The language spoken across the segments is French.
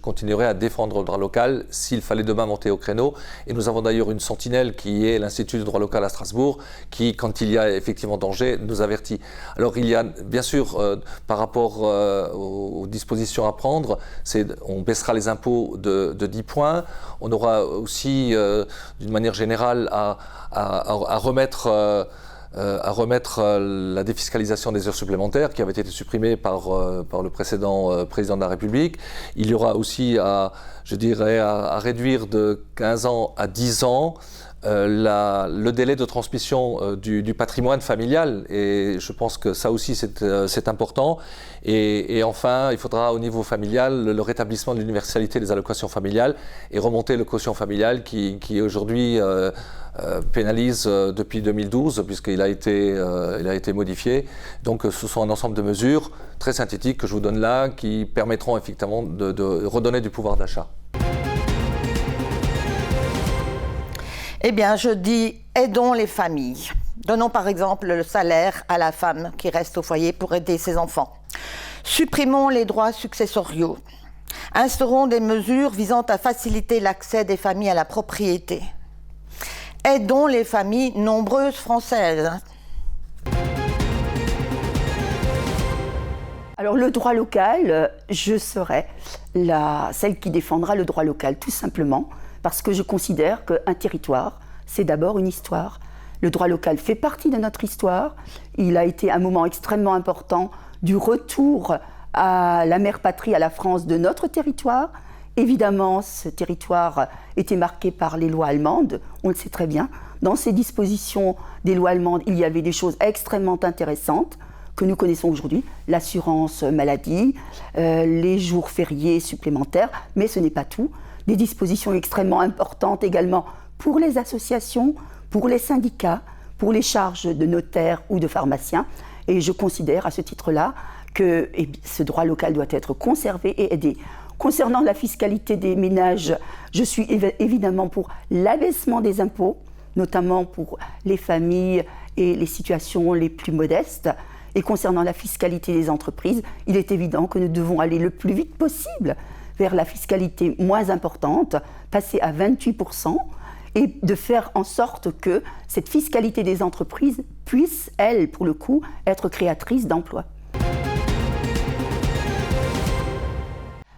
continuerai à défendre le droit local s'il fallait demain monter au créneau. Et nous avons d'ailleurs une sentinelle qui est l'Institut du droit local à Strasbourg, qui, quand il y a effectivement danger, nous avertit. Alors il y a bien sûr, par rapport aux dispositions à prendre, on baissera les impôts de 10 points. On aura aussi, d'une manière générale, à remettre la défiscalisation des heures supplémentaires qui avait été supprimée par le précédent président de la République. Il y aura aussi à réduire de 15 ans à 10 ans le délai de transmission du patrimoine familial, et je pense que ça aussi c'est important. Et enfin, il faudra au niveau familial le rétablissement de l'universalité des allocations familiales et remonter le quotient familial qui aujourd'hui pénalise depuis 2012 puisqu'il a été modifié. Donc ce sont un ensemble de mesures très synthétiques que je vous donne là qui permettront effectivement de redonner du pouvoir d'achat. Eh bien, je dis aidons les familles. Donnons par exemple le salaire à la femme qui reste au foyer pour aider ses enfants. Supprimons les droits successoriaux. Instaurons des mesures visant à faciliter l'accès des familles à la propriété. Aidons les familles nombreuses françaises. Alors le droit local, je serai celle qui défendra le droit local, tout simplement, parce que je considère qu'un territoire, c'est d'abord une histoire. Le droit local fait partie de notre histoire. Il a été un moment extrêmement important du retour à la mère patrie, à la France de notre territoire. Évidemment, ce territoire était marqué par les lois allemandes, on le sait très bien. Dans ces dispositions des lois allemandes, il y avait des choses extrêmement intéressantes que nous connaissons aujourd'hui, l'assurance maladie, les jours fériés supplémentaires, mais ce n'est pas tout. Des dispositions extrêmement importantes également pour les associations, pour les syndicats, pour les charges de notaires ou de pharmaciens. Et je considère à ce titre-là que ce droit local doit être conservé et aidé. Concernant la fiscalité des ménages, je suis évidemment pour l'abaissement des impôts, notamment pour les familles et les situations les plus modestes. Et concernant la fiscalité des entreprises, il est évident que nous devons aller le plus vite possible vers la fiscalité moins importante, passer à 28%, et de faire en sorte que cette fiscalité des entreprises puisse, elle, pour le coup, être créatrice d'emplois.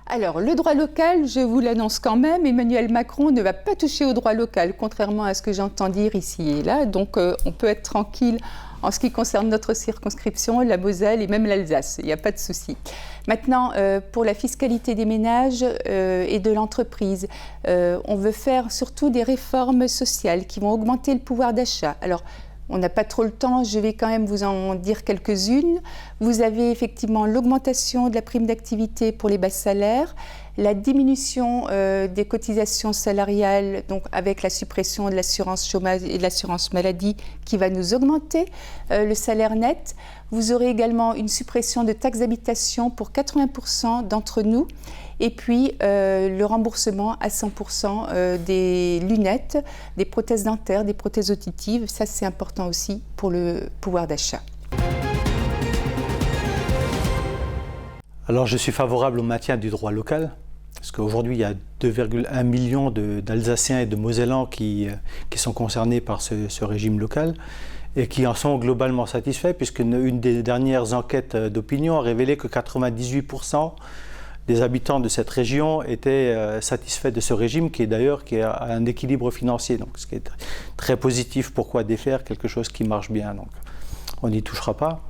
Alors, le droit local, je vous l'annonce quand même, Emmanuel Macron ne va pas toucher au droit local, contrairement à ce que j'entends dire ici et là. Donc, on peut être tranquille en ce qui concerne notre circonscription, la Moselle et même l'Alsace. Il n'y a pas de souci. Maintenant, pour la fiscalité des ménages et de l'entreprise, on veut faire surtout des réformes sociales qui vont augmenter le pouvoir d'achat. Alors, on n'a pas trop le temps, je vais quand même vous en dire quelques-unes. Vous avez effectivement l'augmentation de la prime d'activité pour les bas salaires, la diminution des cotisations salariales, donc avec la suppression de l'assurance chômage et de l'assurance maladie qui va nous augmenter le salaire net. Vous aurez également une suppression de taxes d'habitation pour 80% d'entre nous. Et puis le remboursement à 100% des lunettes, des prothèses dentaires, des prothèses auditives. Ça, c'est important aussi pour le pouvoir d'achat. Alors, je suis favorable au maintien du droit local, parce qu'aujourd'hui, il y a 2,1 millions d'Alsaciens et de Mosellans qui sont concernés par ce régime local et qui en sont globalement satisfaits, puisqu'une des dernières enquêtes d'opinion a révélé que 98% des habitants de cette région étaient satisfaits de ce régime qui a un équilibre financier, donc ce qui est très positif. Pourquoi défaire quelque chose qui marche bien? Donc, on n'y touchera pas.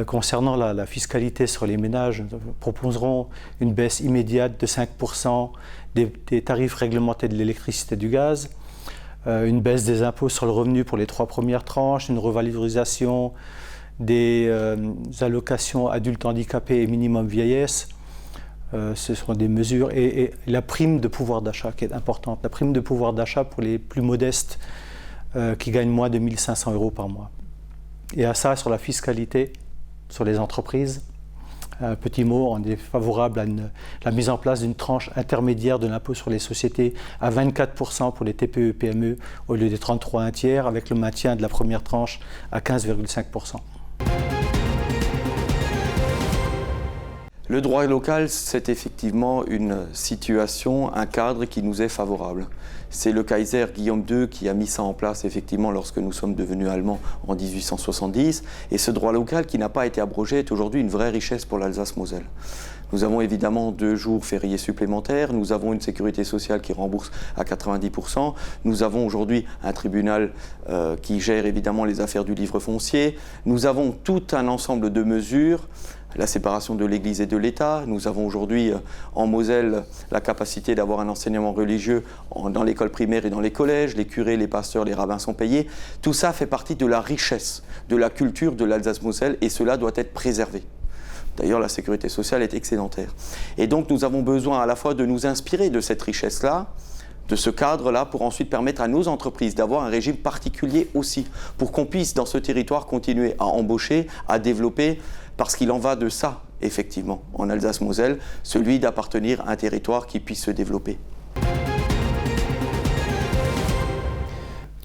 Concernant la fiscalité sur les ménages, nous proposerons une baisse immédiate de 5% des tarifs réglementés de l'électricité et du gaz, une baisse des impôts sur le revenu pour les 3 premières tranches, une revalorisation des allocations adultes handicapés et minimum vieillesse. Ce sont des mesures, et la prime de pouvoir d'achat qui est importante, la prime de pouvoir d'achat pour les plus modestes qui gagnent moins de 1 500 € par mois. Et à ça, sur la fiscalité, sur les entreprises, un petit mot, on est favorable à la mise en place d'une tranche intermédiaire de l'impôt sur les sociétés à 24% pour les TPE et PME au lieu des 33 1/3, avec le maintien de la première tranche à 15,5%. Le droit local, c'est effectivement une situation, un cadre qui nous est favorable. C'est le Kaiser Guillaume II qui a mis ça en place effectivement lorsque nous sommes devenus allemands en 1870. Et ce droit local qui n'a pas été abrogé est aujourd'hui une vraie richesse pour l'Alsace-Moselle. Nous avons évidemment 2 jours fériés supplémentaires, nous avons une sécurité sociale qui rembourse à 90%, nous avons aujourd'hui un tribunal qui gère évidemment les affaires du livre foncier, nous avons tout un ensemble de mesures, la séparation de l'Église et de l'État, nous avons aujourd'hui en Moselle la capacité d'avoir un enseignement religieux dans l'école primaire et dans les collèges, les curés, les pasteurs, les rabbins sont payés, tout ça fait partie de la richesse, de la culture de l'Alsace-Moselle et cela doit être préservé. D'ailleurs, la sécurité sociale est excédentaire. Et donc, nous avons besoin à la fois de nous inspirer de cette richesse-là, de ce cadre-là, pour ensuite permettre à nos entreprises d'avoir un régime particulier aussi, pour qu'on puisse, dans ce territoire, continuer à embaucher, à développer, parce qu'il en va de ça, effectivement, en Alsace-Moselle, celui d'appartenir à un territoire qui puisse se développer.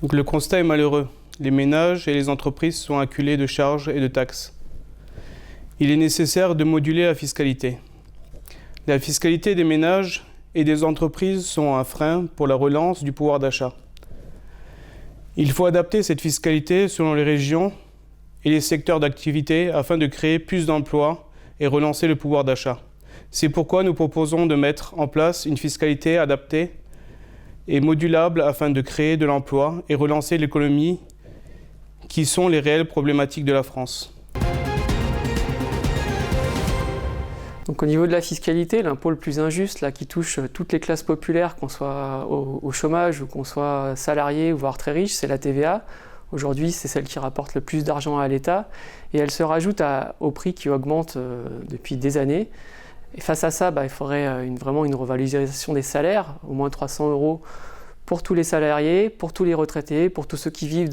Donc, le constat est malheureux. Les ménages et les entreprises sont acculés de charges et de taxes. Il est nécessaire de moduler la fiscalité. La fiscalité des ménages et des entreprises sont un frein pour la relance du pouvoir d'achat. Il faut adapter cette fiscalité selon les régions et les secteurs d'activité afin de créer plus d'emplois et relancer le pouvoir d'achat. C'est pourquoi nous proposons de mettre en place une fiscalité adaptée et modulable afin de créer de l'emploi et relancer l'économie qui sont les réelles problématiques de la France. Donc au niveau de la fiscalité, l'impôt le plus injuste, là, qui touche toutes les classes populaires, qu'on soit au chômage ou qu'on soit salarié, voire très riche, c'est la TVA. Aujourd'hui, c'est celle qui rapporte le plus d'argent à l'État et elle se rajoute au prix qui augmente depuis des années. Et face à ça, il faudrait vraiment une revalorisation des salaires, au moins 300 € pour tous les salariés, pour tous les retraités, pour tous ceux qui vivent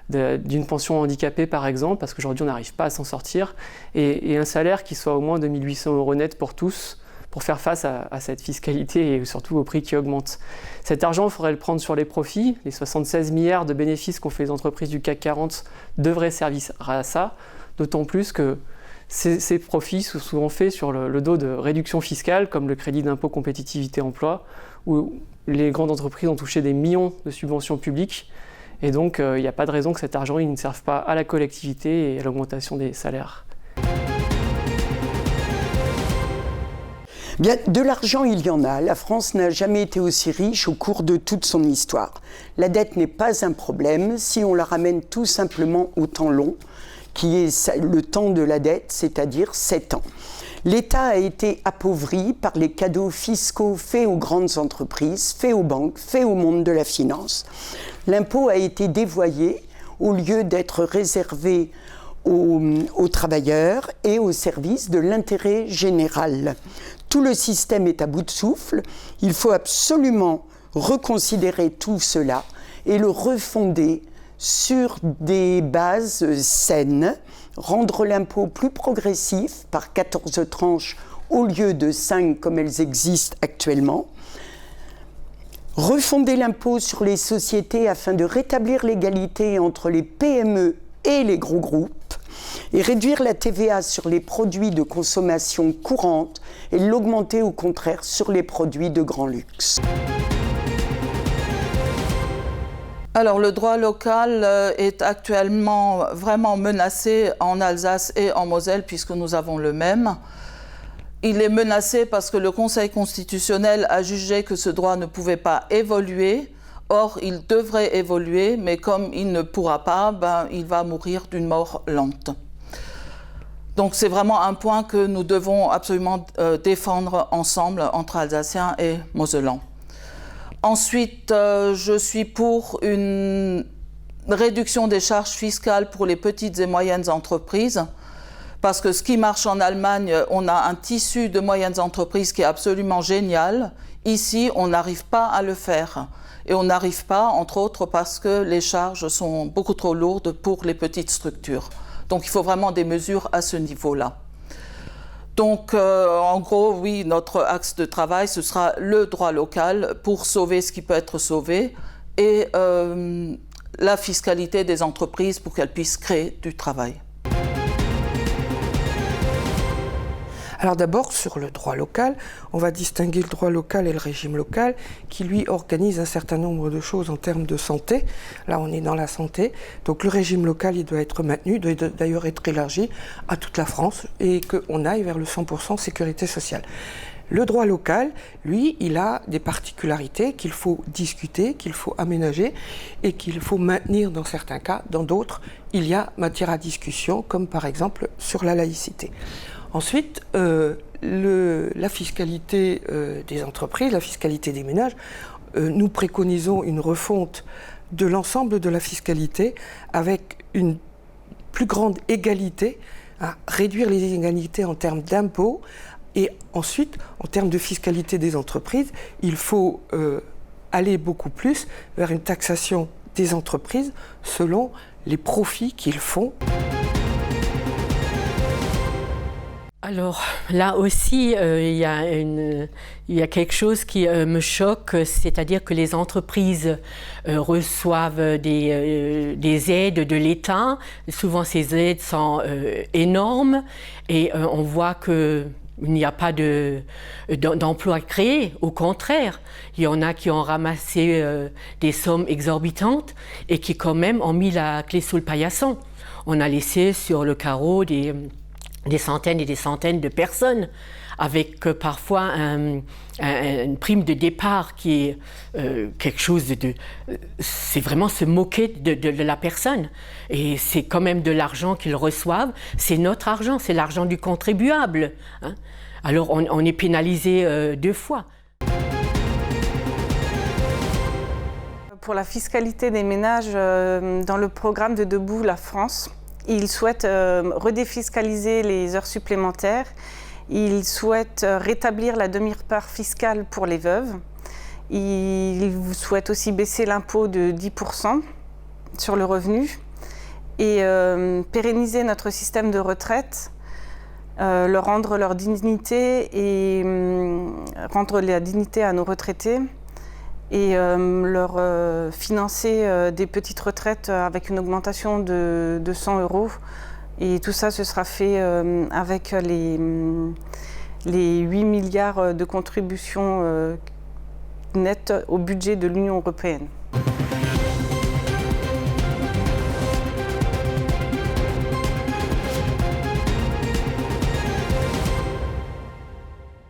d'une pension handicapée par exemple, parce qu'aujourd'hui on n'arrive pas à s'en sortir, et un salaire qui soit au moins de 1 800 € net pour tous, pour faire face à cette fiscalité et surtout au prix qui augmente. Cet argent, il faudrait le prendre sur les profits. Les 76 milliards de bénéfices qu'ont fait les entreprises du CAC 40 devraient servir à ça, d'autant plus que ces profits sont souvent faits sur le dos de réductions fiscales, comme le crédit d'impôt compétitivité emploi, où les grandes entreprises ont touché des millions de subventions publiques. Et donc, il n'y a pas de raison que cet argent ne serve pas à la collectivité et à l'augmentation des salaires. Bien, de l'argent, il y en a. La France n'a jamais été aussi riche au cours de toute son histoire. La dette n'est pas un problème si on la ramène tout simplement au temps long, qui est le temps de la dette, c'est-à-dire 7 ans. L'État a été appauvri par les cadeaux fiscaux faits aux grandes entreprises, faits aux banques, faits au monde de la finance. L'impôt a été dévoyé au lieu d'être réservé aux travailleurs et au service de l'intérêt général. Tout le système est à bout de souffle. Il faut absolument reconsidérer tout cela et le refonder sur des bases saines, rendre l'impôt plus progressif par 14 tranches au lieu de 5 comme elles existent actuellement, refonder l'impôt sur les sociétés afin de rétablir l'égalité entre les PME et les gros groupes, et réduire la TVA sur les produits de consommation courante et l'augmenter au contraire sur les produits de grand luxe. Alors le droit local est actuellement vraiment menacé en Alsace et en Moselle puisque nous avons le même. Il est menacé parce que le Conseil constitutionnel a jugé que ce droit ne pouvait pas évoluer. Or, il devrait évoluer, mais comme il ne pourra pas, il va mourir d'une mort lente. Donc c'est vraiment un point que nous devons absolument défendre ensemble entre Alsaciens et Mosellans. Ensuite, je suis pour une réduction des charges fiscales pour les petites et moyennes entreprises, parce que ce qui marche en Allemagne, on a un tissu de moyennes entreprises qui est absolument génial. Ici, on n'arrive pas à le faire. Et on n'arrive pas, entre autres, parce que les charges sont beaucoup trop lourdes pour les petites structures. Donc il faut vraiment des mesures à ce niveau-là. Donc, en gros, oui, notre axe de travail, ce sera le droit local pour sauver ce qui peut être sauvé et la fiscalité des entreprises pour qu'elles puissent créer du travail. Alors d'abord, sur le droit local, on va distinguer le droit local et le régime local, qui lui organise un certain nombre de choses en termes de santé. Là, on est dans la santé. Donc le régime local, il doit être maintenu, doit d'ailleurs être élargi à toute la France, et qu'on aille vers le 100% sécurité sociale. Le droit local, lui, il a des particularités qu'il faut discuter, qu'il faut aménager et qu'il faut maintenir dans certains cas. Dans d'autres, il y a matière à discussion, comme par exemple sur la laïcité. Ensuite, la fiscalité des entreprises, la fiscalité des ménages, nous préconisons une refonte de l'ensemble de la fiscalité avec une plus grande égalité, à réduire les inégalités en termes d'impôts. Et ensuite, en termes de fiscalité des entreprises, il faut aller beaucoup plus vers une taxation des entreprises selon les profits qu'ils font. Alors là aussi, il y a quelque chose qui me choque, c'est-à-dire que les entreprises reçoivent des aides de l'État. Souvent, ces aides sont énormes et on voit qu'il n'y a pas d'emplois créés. Au contraire, il y en a qui ont ramassé des sommes exorbitantes et qui quand même ont mis la clé sous le paillasson. On a laissé sur le carreau des centaines et des centaines de personnes, avec parfois une prime de départ qui est quelque chose c'est vraiment se moquer de la personne. Et c'est quand même de l'argent qu'ils reçoivent, c'est notre argent, c'est l'argent du contribuable. Hein. Alors on est pénalisé 2 fois. Pour la fiscalité des ménages, dans le programme de Debout la France, ils souhaitent redéfiscaliser les heures supplémentaires. Ils souhaitent rétablir la demi-part fiscale pour les veuves. Ils souhaitent aussi baisser l'impôt de 10% sur le revenu et pérenniser notre système de retraite, leur rendre leur dignité et rendre la dignité à nos retraités et leur financer des petites retraites avec une augmentation de 100 €. Et tout ça, ce sera fait avec les 8 milliards de contributions nettes au budget de l'Union européenne.